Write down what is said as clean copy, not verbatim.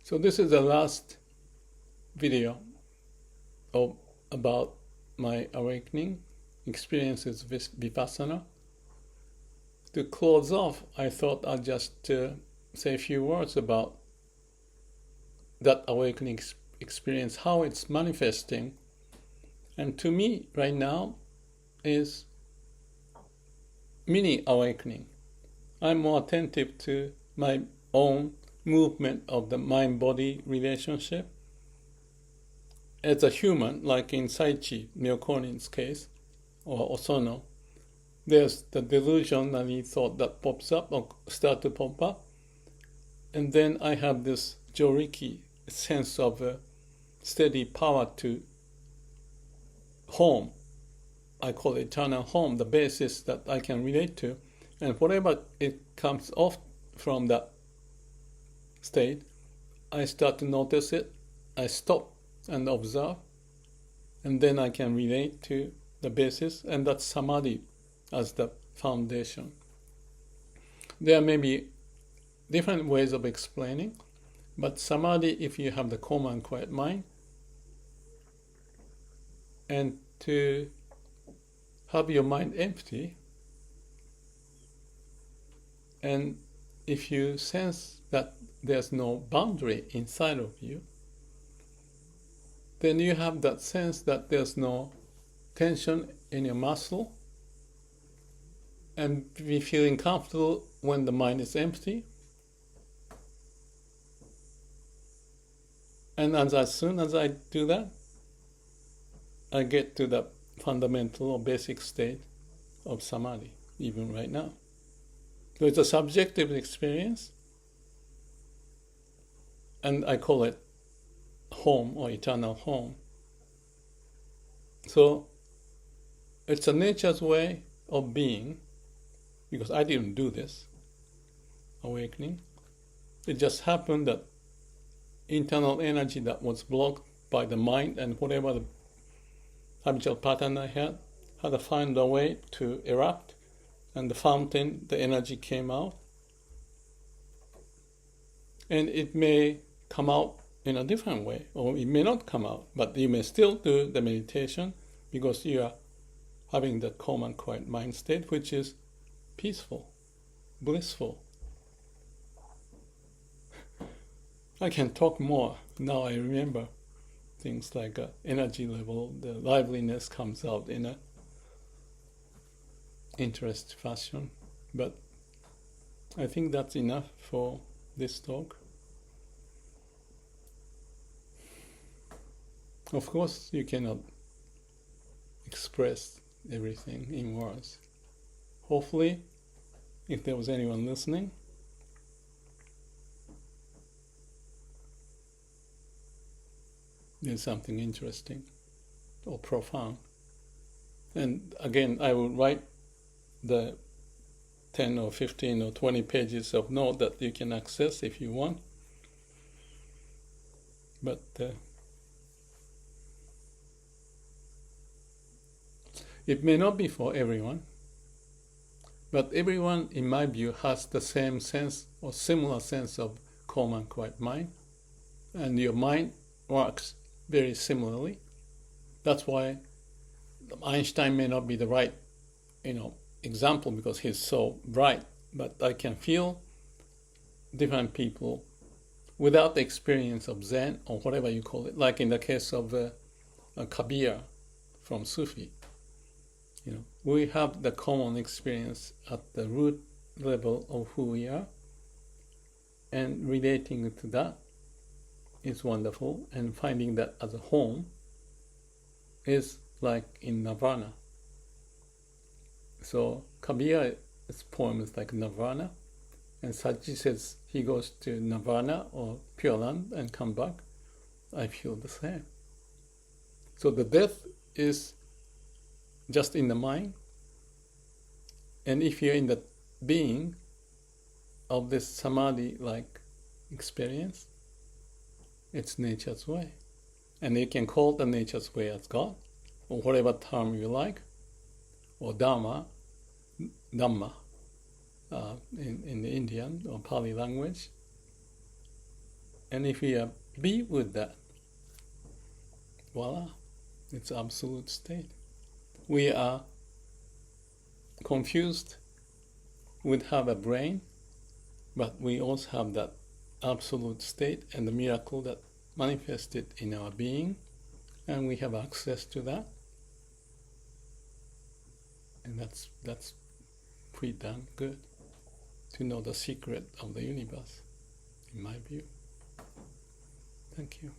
So this is the last video about my awakening experiences with Vipassana. To close off, I thought I'd just say a few words about that awakening experience, how it's manifesting. And to me, right now, is mini awakening. I'm more attentive to my own movement of the mind-body relationship. As a human, like in Saichi Myokonin's case, or Osono, there's the delusionary thought that pops up or start to pop up. And then I have this joriki sense of a steady power to home. I call it eternal home, the basis that I can relate to. And whatever it comes off from that state, I start to notice it, I stop and observe, and then I can relate to the basis, and that's samadhi as the foundation. There may be different ways of explaining, but samadhi, if you have the calm and quiet mind, and to have your mind empty, and if you sense that there's no boundary inside of you, then you have that sense that there's no tension in your muscle, and be feeling comfortable when the mind is empty. And as soon as I do that, I get to the fundamental or basic state of samadhi, even right now. So it's a subjective experience, and I call it home or eternal home. So it's a nature's way of being, because I didn't do this awakening. It just happened that internal energy that was blocked by the mind and whatever the habitual pattern I had to find a way to erupt, and the fountain, the energy came out. And it may come out in a different way, or it may not come out, but you may still do the meditation because you are having the calm and quiet mind state, which is peaceful, blissful. I can talk more now. I remember things like energy level, the liveliness comes out in a interesting fashion, but I think that's enough for this talk. Of course, you cannot express everything in words. Hopefully, if there was anyone listening, there's something interesting or profound. And again, I will write the 10 or 15 or 20 pages of note that you can access if you want. But it may not be for everyone, but everyone, in my view, has the same sense or similar sense of calm and quiet mind, and your mind works very similarly. That's why Einstein may not be the right, example because he's so bright, but I can feel different people without the experience of Zen or whatever you call it, like in the case of Kabir from Sufi. We have the common experience at the root level of who we are, and relating to that is wonderful, and finding that as a home is like in Nirvana. So Kabir's poem is like Nirvana, and Saji says he goes to Nirvana or Pure Land and come back. I feel the same. So the death is just in the mind, and if you're in the being of this samadhi-like experience, it's nature's way. And you can call the nature's way as God, or whatever term you like, or Dhamma, in the Indian or Pali language. And if we be with that, voila, it's absolute state. We are confused with have a brain, but we also have that absolute state and the miracle that manifested in our being, and we have access to that. And that's pretty damn good to know the secret of the universe, in my view. Thank you.